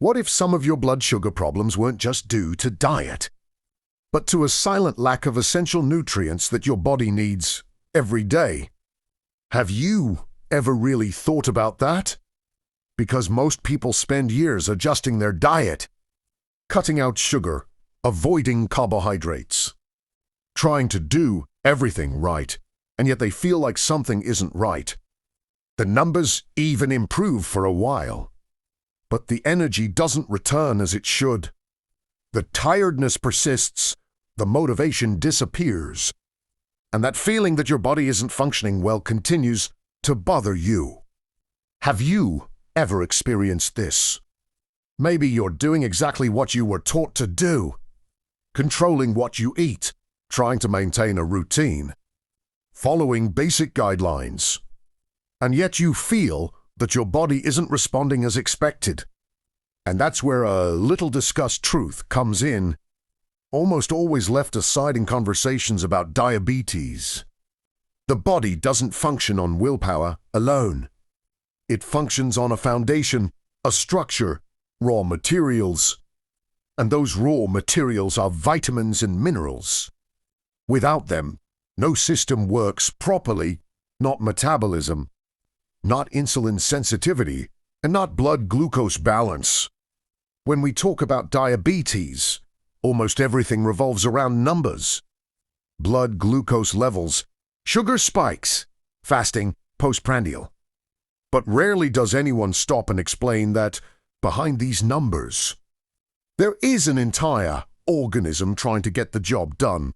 What if some of your blood sugar problems weren't just due to diet, but to a silent lack of essential nutrients that your body needs every day? Have you ever really thought about that? Because most people spend years adjusting their diet, cutting out sugar, avoiding carbohydrates, trying to do everything right, and yet they feel like something isn't right. The numbers even improve for a while, but the energy doesn't return as it should. The tiredness persists, the motivation disappears, and that feeling that your body isn't functioning well continues to bother you. Have you ever experienced this? Maybe you're doing exactly what you were taught to do, controlling what you eat, trying to maintain a routine, following basic guidelines, and yet you feel that your body isn't responding as expected. And that's where a little discussed truth comes in, almost always left aside in conversations about diabetes. The body doesn't function on willpower alone. It functions on a foundation, a structure, raw materials. And those raw materials are vitamins and minerals. Without them, no system works properly, not metabolism, not insulin sensitivity, and not blood glucose balance. When we talk about diabetes, almost everything revolves around numbers. Blood glucose levels, sugar spikes, fasting, postprandial. But rarely does anyone stop and explain that behind these numbers, there is an entire organism trying to get the job done.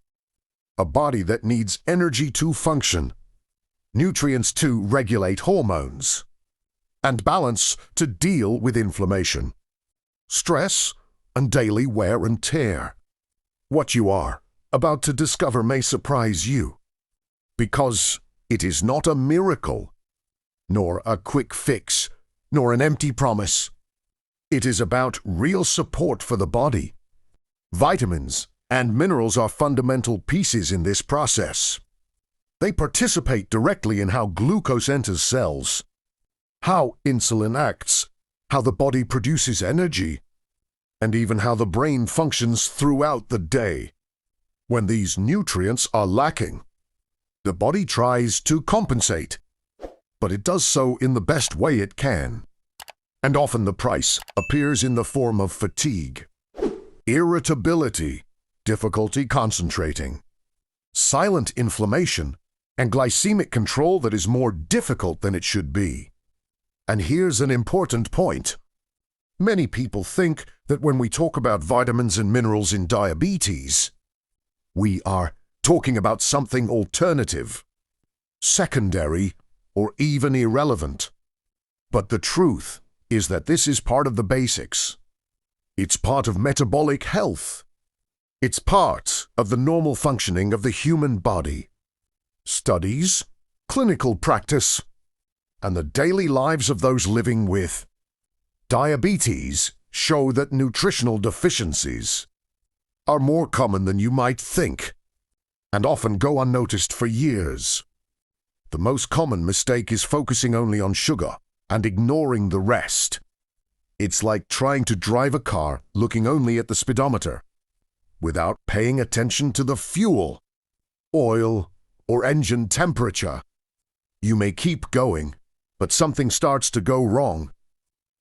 A body that needs energy to function, nutrients to regulate hormones, and balance to deal with inflammation, stress, and daily wear and tear. What you are about to discover may surprise you, because it is not a miracle, nor a quick fix, nor an empty promise. It is about real support for the body. Vitamins and minerals are fundamental pieces in this process. They participate directly in how glucose enters cells, how insulin acts, how the body produces energy, and even how the brain functions throughout the day. When these nutrients are lacking, the body tries to compensate, but it does so in the best way it can. And often the price appears in the form of fatigue, irritability, difficulty concentrating, silent inflammation, and glycemic control that is more difficult than it should be. And here's an important point. Many people think that when we talk about vitamins and minerals in diabetes, we are talking about something alternative, secondary, or even irrelevant. But the truth is that this is part of the basics. It's part of metabolic health. It's part of the normal functioning of the human body. Studies, clinical practice, and the daily lives of those living with diabetes show that nutritional deficiencies are more common than you might think, and often go unnoticed for years. The most common mistake is focusing only on sugar and ignoring the rest. It's like trying to drive a car looking only at the speedometer, without paying attention to the fuel, oil, or engine temperature. You may keep going, but something starts to go wrong.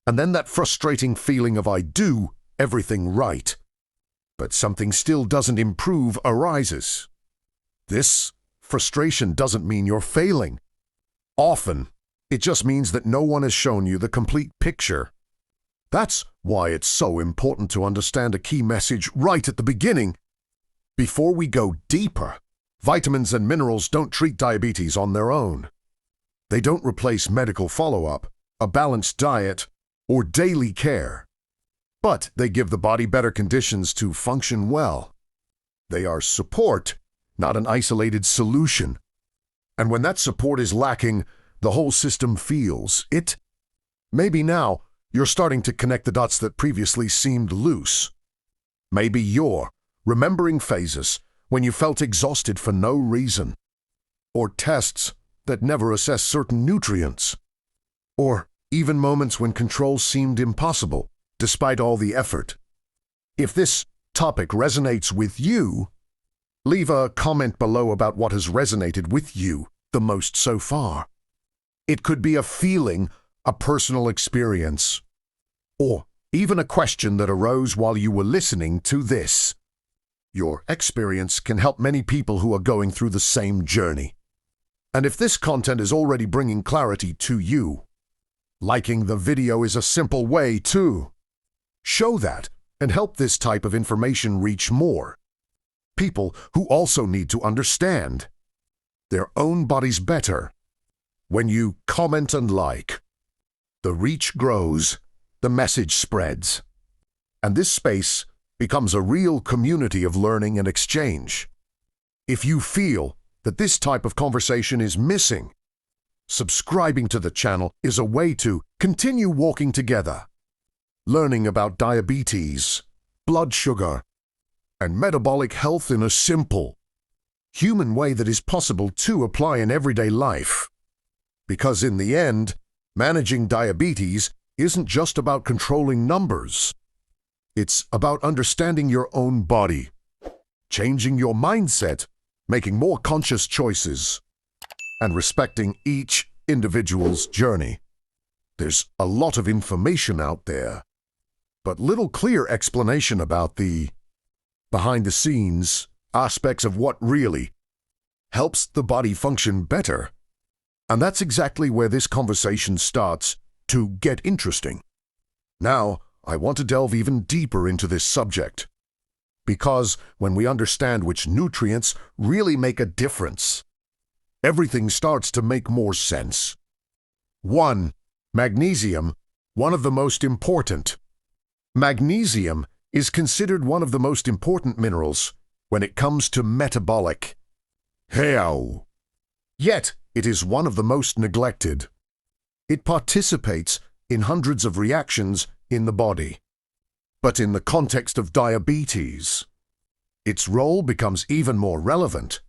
And then that frustrating feeling of I do everything right, but something still doesn't improve arises. This frustration doesn't mean you're failing. Often, it just means that no one has shown you the complete picture. That's why it's so important to understand a key message right at the beginning. Before we go deeper, vitamins and minerals don't treat diabetes on their own. They don't replace medical follow-up, a balanced diet, or daily care. But they give the body better conditions to function well. They are support, not an isolated solution. And when that support is lacking, the whole system feels it. Maybe now you're starting to connect the dots that previously seemed loose. Maybe you're remembering phases when you felt exhausted for no reason, or tests that never assess certain nutrients, or even moments when control seemed impossible, despite all the effort. If this topic resonates with you, leave a comment below about what has resonated with you the most so far. It could be a feeling, a personal experience, or even a question that arose while you were listening to this. Your experience can help many people who are going through the same journey. And if this content is already bringing clarity to you, liking the video is a simple way to show that and help this type of information reach more people who also need to understand their own bodies better. When you comment and like, the reach grows, the message spreads, and this space becomes a real community of learning and exchange. If you feel that this type of conversation is missing, subscribing to the channel is a way to continue walking together, learning about diabetes, blood sugar, and metabolic health in a simple, human way that is possible to apply in everyday life. Because in the end, managing diabetes isn't just about controlling numbers. It's about understanding your own body, changing your mindset, making more conscious choices, and respecting each individual's journey. There's a lot of information out there, but little clear explanation about the behind-the-scenes aspects of what really helps the body function better. And that's exactly where this conversation starts to get interesting. Now, I want to delve even deeper into this subject, because when we understand which nutrients really make a difference, everything starts to make more sense. 1. Magnesium, one of the most important. Magnesium is considered one of the most important minerals when it comes to metabolic health. Yet, it is one of the most neglected. It participates in hundreds of reactions in the body. But in the context of diabetes, its role becomes even more relevant.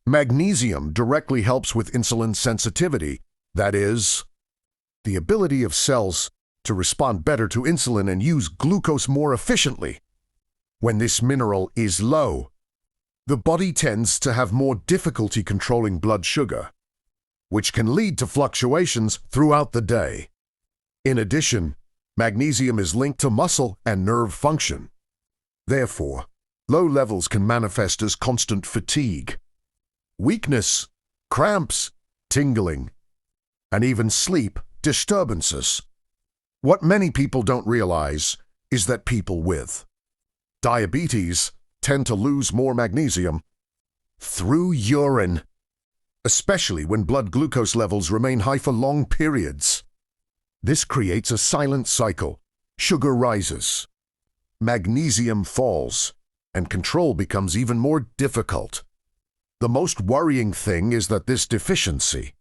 Magnesium directly helps with insulin sensitivity, that is, the ability of cells to respond better to insulin and use glucose more efficiently. When this mineral is low, the body tends to have more difficulty controlling blood sugar, which can lead to fluctuations throughout the day. In addition, magnesium is linked to muscle and nerve function. Therefore, low levels can manifest as constant fatigue, weakness, cramps, tingling, and even sleep disturbances. What many people don't realize is that people with diabetes tend to lose more magnesium through urine, especially when blood glucose levels remain high for long periods. This creates a silent cycle. Sugar rises, magnesium falls, and control becomes even more difficult. The most worrying thing is that this deficiency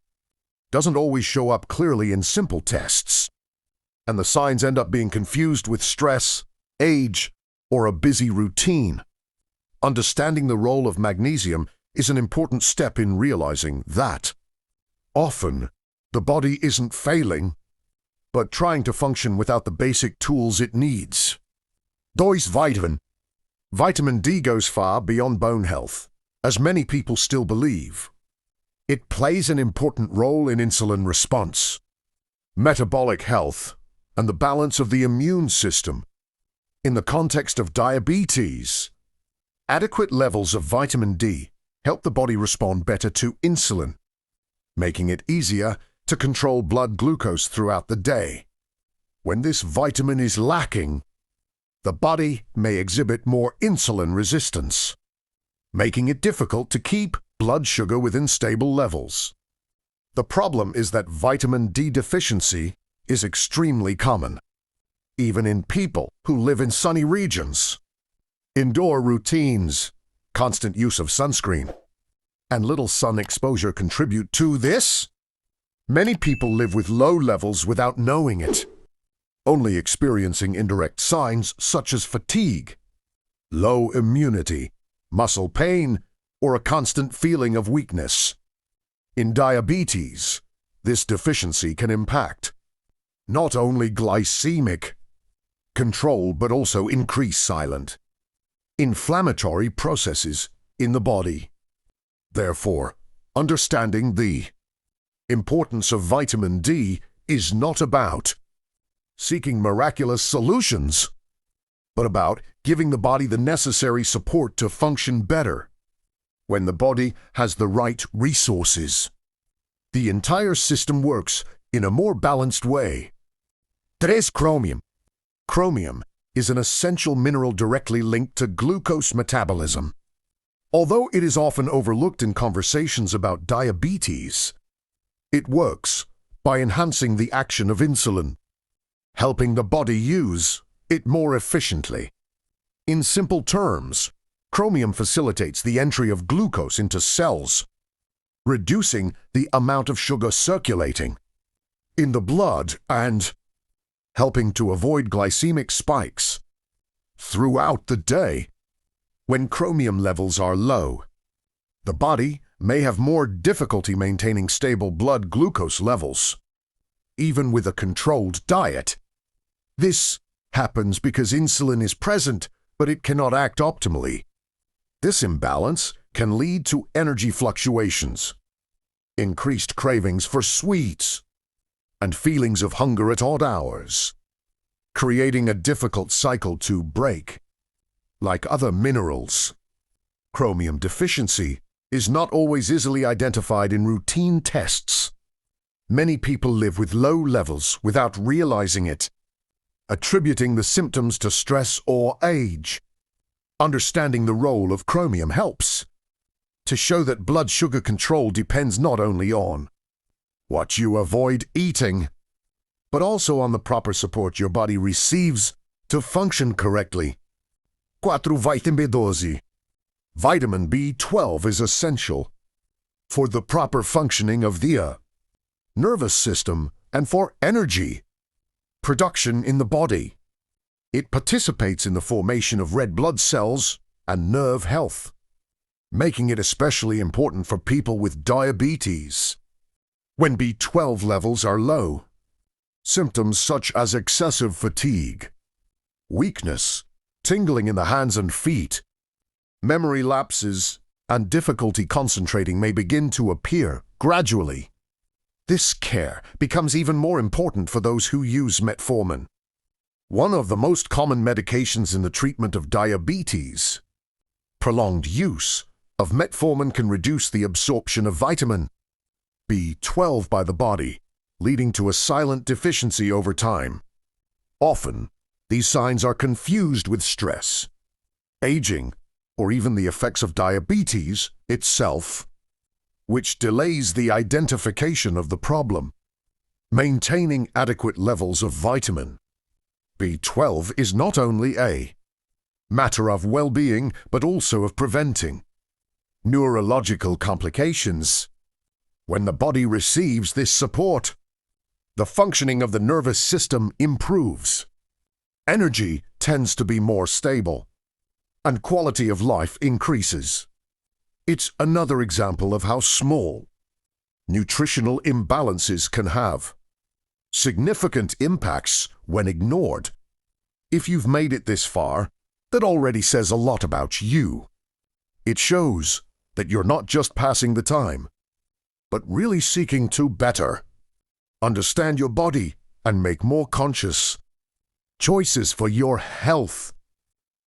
doesn't always show up clearly in simple tests, and the signs end up being confused with stress, age, or a busy routine. Understanding the role of magnesium is an important step in realizing that often the body isn't failing, but trying to function without the basic tools it needs. Dois vitamin. Vitamin D goes far beyond bone health, as many people still believe. It plays an important role in insulin response, metabolic health, and the balance of the immune system. In the context of diabetes, adequate levels of vitamin D help the body respond better to insulin, making it easier to control blood glucose throughout the day. When this vitamin is lacking, the body may exhibit more insulin resistance, making it difficult to keep blood sugar within stable levels. The problem is that vitamin D deficiency is extremely common, even in people who live in sunny regions. Indoor routines, constant use of sunscreen, and little sun exposure contribute to this. Many people live with low levels without knowing it, only experiencing indirect signs such as fatigue, low immunity, muscle pain, or a constant feeling of weakness. In diabetes, this deficiency can impact not only glycemic, control but also increase silent inflammatory processes in the body. Therefore, understanding the importance of vitamin D is not about seeking miraculous solutions, but about giving the body the necessary support to function better. When the body has the right resources, the entire system works in a more balanced way. 3. Chromium. Chromium is an essential mineral directly linked to glucose metabolism. Although it is often overlooked in conversations about diabetes, it works by enhancing the action of insulin, helping the body use it more efficiently. In simple terms, chromium facilitates the entry of glucose into cells, reducing the amount of sugar circulating in the blood and helping to avoid glycemic spikes throughout the day. When chromium levels are low, the body may have more difficulty maintaining stable blood glucose levels, even with a controlled diet. This happens because insulin is present, but it cannot act optimally. This imbalance can lead to energy fluctuations, increased cravings for sweets, and feelings of hunger at odd hours, creating a difficult cycle to break. Like other minerals, chromium deficiency is not always easily identified in routine tests. Many people live with low levels without realizing it, attributing the symptoms to stress or age. Understanding the role of chromium helps to show that blood sugar control depends not only on what you avoid eating, but also on the proper support your body receives to function correctly. 4. Vitamin B12. Vitamin B12 is essential for the proper functioning of the nervous system and for energy production in the body. It participates in the formation of red blood cells and nerve health, making it especially important for people with diabetes. When B12 levels are low, symptoms such as excessive fatigue, weakness, tingling in the hands and feet, memory lapses, and difficulty concentrating may begin to appear gradually. This care becomes even more important for those who use metformin, one of the most common medications in the treatment of diabetes. Prolonged use of metformin can reduce the absorption of vitamin B12 by the body, leading to a silent deficiency over time. Often, these signs are confused with stress, aging, or even the effects of diabetes itself, which delays the identification of the problem. Maintaining adequate levels of vitamin B12 is not only a matter of well-being, but also of preventing neurological complications. When the body receives this support, the functioning of the nervous system improves. Energy tends to be more stable, and quality of life increases. It's another example of how small nutritional imbalances can have significant impacts when ignored. If you've made it this far, that already says a lot about you. It shows that you're not just passing the time, but really seeking to better understand your body and make more conscious choices for your health.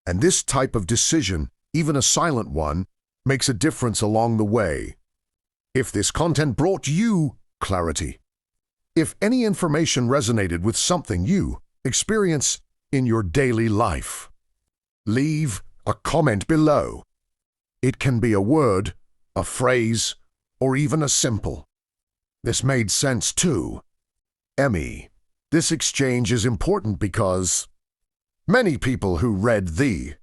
And this type of decision, even a silent one, makes a difference along the way. If this content brought you clarity, if any information resonated with something you experience in your daily life, leave a comment below. It can be a word, a phrase, or even a simple "This made sense too." Emmy. This exchange is important because many people who read the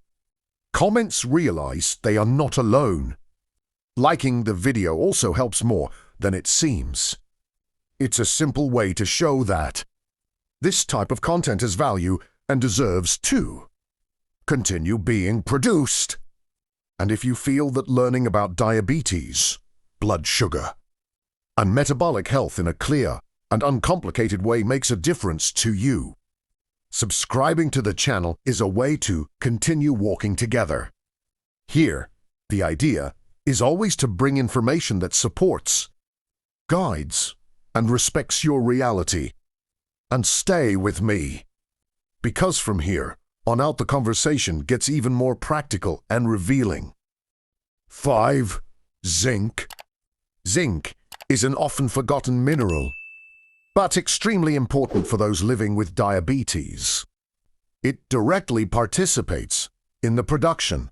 comments realize they are not alone. Liking the video also helps more than it seems. It's a simple way to show that this type of content has value and deserves to continue being produced. And if you feel that learning about diabetes, blood sugar, and metabolic health in a clear and uncomplicated way makes a difference to you, Subscribing to the channel is a way to continue walking together. Here, the idea is always to bring information that supports, guides, and respects your reality. And stay with me, because from here on out the conversation gets even more practical and revealing. 5. Zinc. Zinc is an often forgotten mineral, but extremely important for those living with diabetes. It directly participates in the production,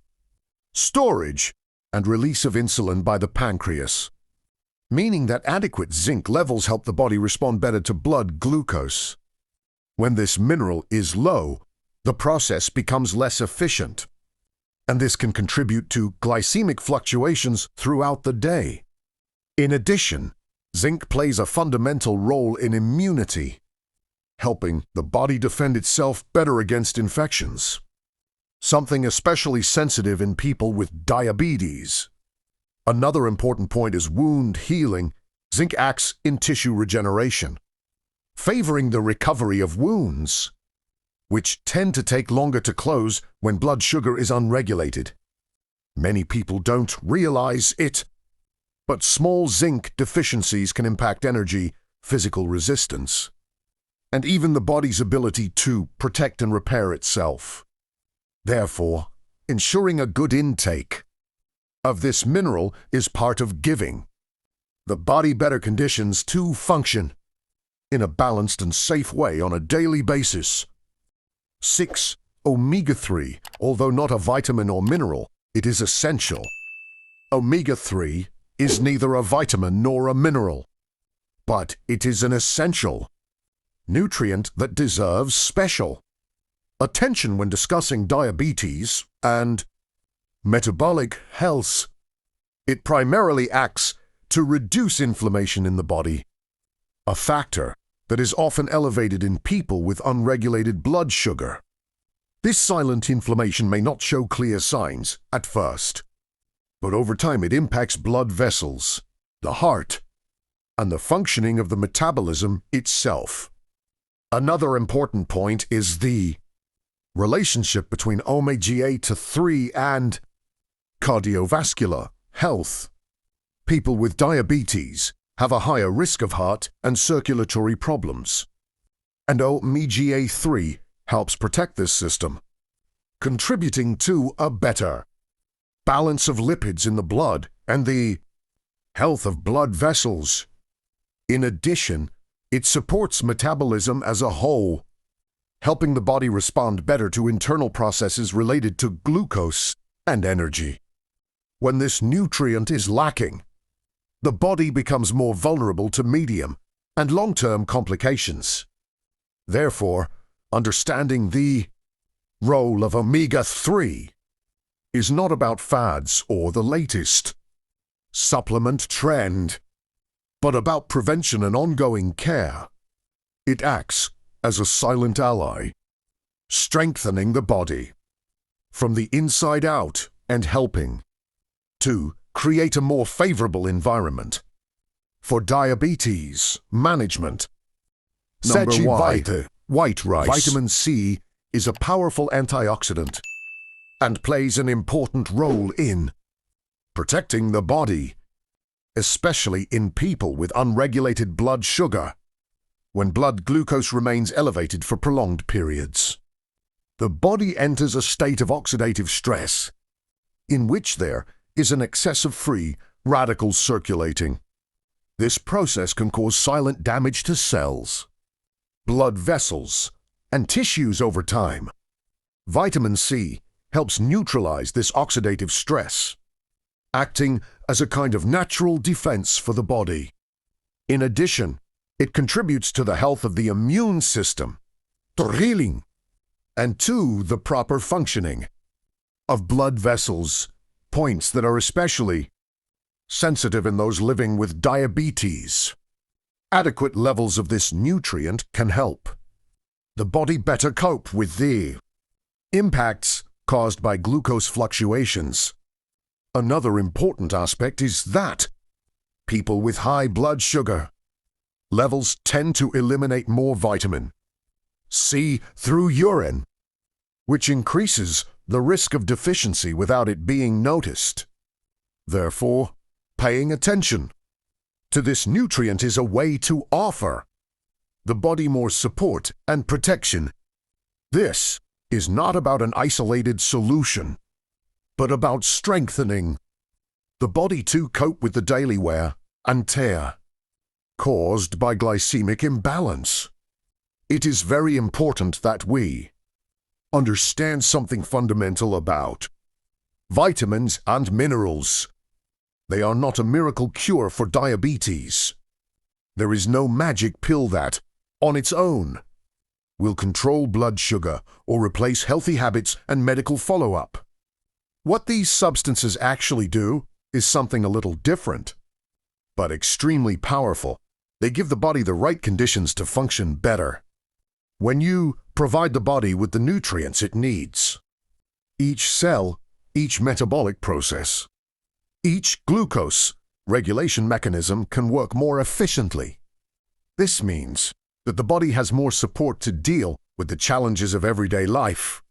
storage, and release of insulin by the pancreas, meaning that adequate zinc levels help the body respond better to blood glucose. When this mineral is low, the process becomes less efficient, and this can contribute to glycemic fluctuations throughout the day. In addition, zinc plays a fundamental role in immunity, helping the body defend itself better against infections, something especially sensitive in people with diabetes. Another important point is wound healing. Zinc acts in tissue regeneration, favoring the recovery of wounds, which tend to take longer to close when blood sugar is unregulated. Many people don't realize it, but small zinc deficiencies can impact energy, physical resistance, and even the body's ability to protect and repair itself. Therefore, ensuring a good intake of this mineral is part of giving the body better conditions to function in a balanced and safe way on a daily basis. 6. Omega-3. Although not a vitamin or mineral, it is essential. Omega-3 is neither a vitamin nor a mineral, but it is an essential nutrient that deserves special attention when discussing diabetes and metabolic health. It primarily acts to reduce inflammation in the body, a factor that is often elevated in people with unregulated blood sugar. This silent inflammation may not show clear signs at first, but over time it impacts blood vessels, the heart, and the functioning of the metabolism itself. Another important point is the relationship between omega-3 and cardiovascular health. People with diabetes have a higher risk of heart and circulatory problems, and omega-3 helps protect this system, contributing to a better balance of lipids in the blood and the health of blood vessels. In addition, it supports metabolism as a whole, helping the body respond better to internal processes related to glucose and energy. When this nutrient is lacking, the body becomes more vulnerable to medium and long-term complications. Therefore, understanding the role of omega-3 is not about fads or the latest supplement trend, but about prevention and ongoing care. It acts as a silent ally, strengthening the body from the inside out and helping to create a more favorable environment for diabetes management. Number 1. White rice. Vitamin C is a powerful antioxidant and plays an important role in protecting the body, especially in people with unregulated blood sugar, when blood glucose remains elevated for prolonged periods. The body enters a state of oxidative stress, in which there is an excess of free radicals circulating. This process can cause silent damage to cells, blood vessels, and tissues over time. Vitamin C helps neutralize this oxidative stress, acting as a kind of natural defense for the body. In addition, it contributes to the health of the immune system, and to the proper functioning of blood vessels, points that are especially sensitive in those living with diabetes. Adequate levels of this nutrient can help the body better cope with the impacts caused by glucose fluctuations. Another important aspect is that people with high blood sugar levels tend to eliminate more vitamin C. Through urine, which increases the risk of deficiency without it being noticed. Therefore, paying attention to this nutrient is a way to offer the body more support and protection. This is not about an isolated solution, but about strengthening the body to cope with the daily wear and tear caused by glycemic imbalance. It is very important that we understand something fundamental about vitamins and minerals. They are not a miracle cure for diabetes. There is no magic pill that, on its own, will control blood sugar or replace healthy habits and medical follow-up. What these substances actually do is something a little different, but extremely powerful. They give the body the right conditions to function better. When you provide the body with the nutrients it needs, each cell, each metabolic process, each glucose regulation mechanism can work more efficiently. This means that the body has more support to deal with the challenges of everyday life,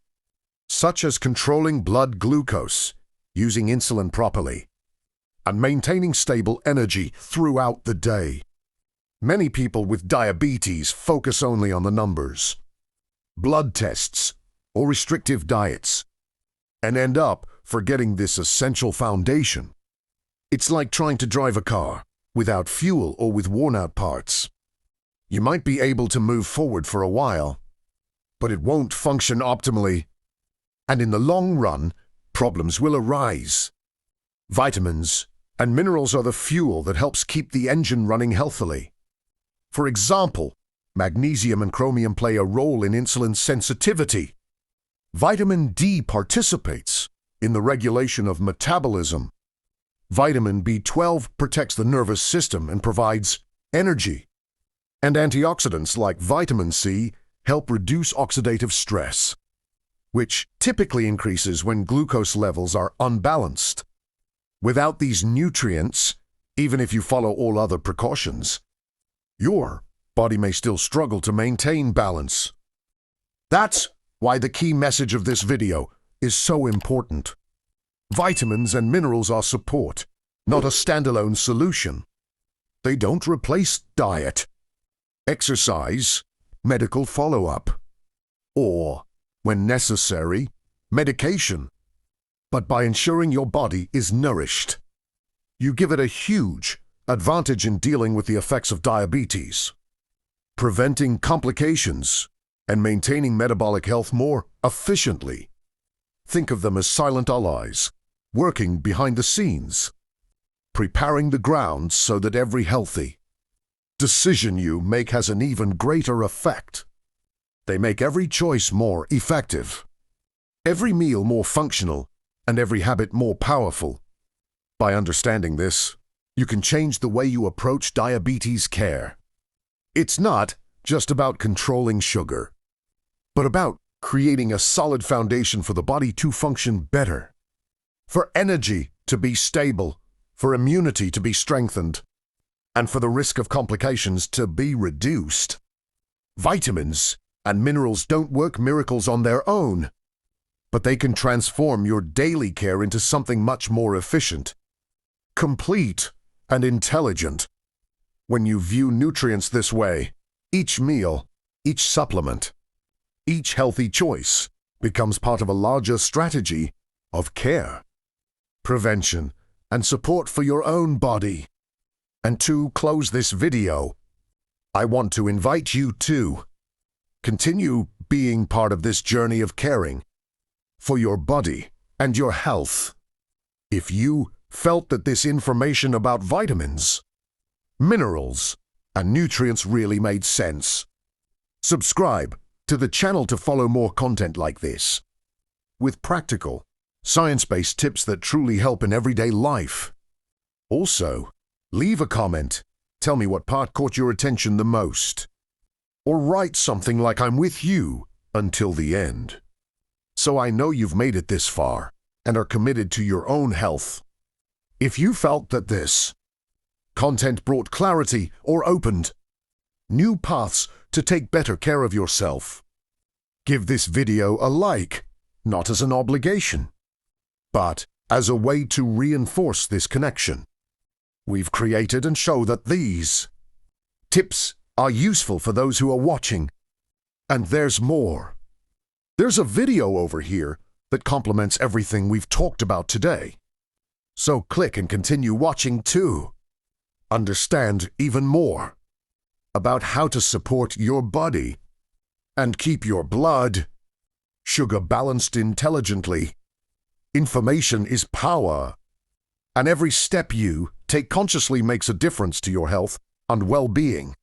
such as controlling blood glucose, using insulin properly, and maintaining stable energy throughout the day. Many people with diabetes focus only on the numbers, blood tests, or restrictive diets, and end up forgetting this essential foundation. It's like trying to drive a car without fuel or with worn-out parts. You might be able to move forward for a while, but it won't function optimally, and in the long run, problems will arise. Vitamins and minerals are the fuel that helps keep the engine running healthily. For example, magnesium and chromium play a role in insulin sensitivity. Vitamin D participates in the regulation of metabolism. Vitamin B12 protects the nervous system and provides energy. And antioxidants like vitamin C help reduce oxidative stress, which typically increases when glucose levels are unbalanced. Without these nutrients, even if you follow all other precautions, your body may still struggle to maintain balance. That's why the key message of this video is so important. Vitamins and minerals are support, not a standalone solution. They don't replace diet, exercise, medical follow-up, or, when necessary, medication. But by ensuring your body is nourished, you give it a huge advantage in dealing with the effects of diabetes, preventing complications, and maintaining metabolic health more efficiently. Think of them as silent allies, working behind the scenes, preparing the ground so that every healthy decision you make has an even greater effect. They make every choice more effective, every meal more functional, and every habit more powerful. By understanding this, you can change the way you approach diabetes care. It's not just about controlling sugar, but about creating a solid foundation for the body to function better, for energy to be stable, for immunity to be strengthened, and for the risk of complications to be reduced. Vitamins and minerals don't work miracles on their own, but they can transform your daily care into something much more efficient, complete, and intelligent. When you view nutrients this way, each meal, each supplement, each healthy choice becomes part of a larger strategy of care, prevention, and support for your own body. And to close this video, I want to invite you to continue being part of this journey of caring for your body and your health. If you felt that this information about vitamins, minerals, and nutrients really made sense, subscribe to the channel to follow more content like this, with practical, science-based tips that truly help in everyday life. Also, leave a comment, tell me what part caught your attention the most, or write something like "I'm with you until the end," so I know you've made it this far and are committed to your own health. If you felt that this content brought clarity or opened new paths to take better care of yourself, Give this video a like, not as an obligation, but as a way to reinforce this connection. We've created and show that these tips are useful for those who are watching. And there's more. There's a video over here that complements everything we've talked about today. So click and continue watching to understand even more about how to support your body and keep your blood sugar balanced intelligently. Information is power, and every step you take consciously makes a difference to your health and well-being.